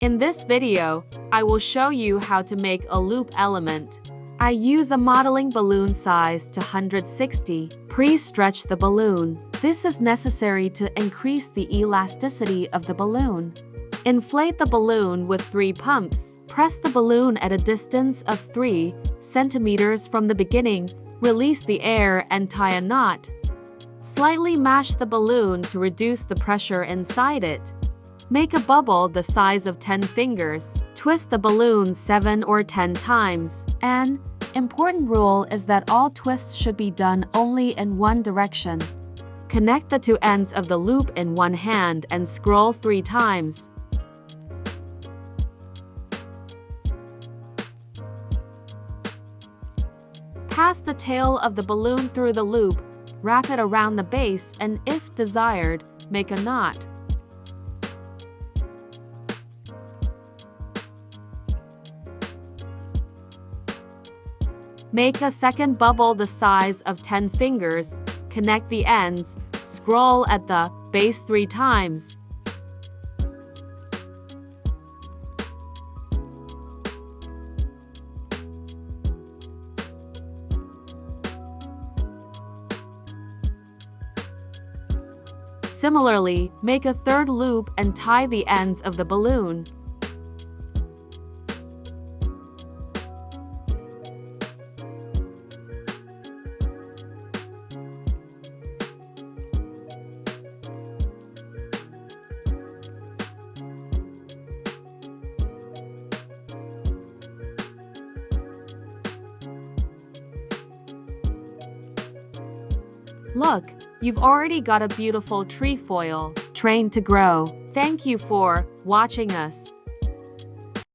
In this video, I will show you how to make a loop element. I use a modeling balloon size to 160. Pre-stretch the balloon. This is necessary to increase the elasticity of the balloon. Inflate the balloon with 3 pumps. Press the balloon at a distance of 3 centimeters from the beginning. Release the air and tie a knot. Slightly mash the balloon to reduce the pressure inside it. Make a bubble the size of 10 fingers. Twist the balloon 7 or 10 times. An important rule is that all twists should be done only in one direction. Connect the 2 ends of the loop in one hand and scroll 3 times. Pass the tail of the balloon through the loop, wrap it around the base, and if desired, make a knot. Make a second bubble the size of 10 fingers, connect the ends, scroll at the base 3 times. Similarly, make a third loop and tie the ends of the balloon. Look, you've already got a beautiful trefoil trained to grow. Thank you for watching us.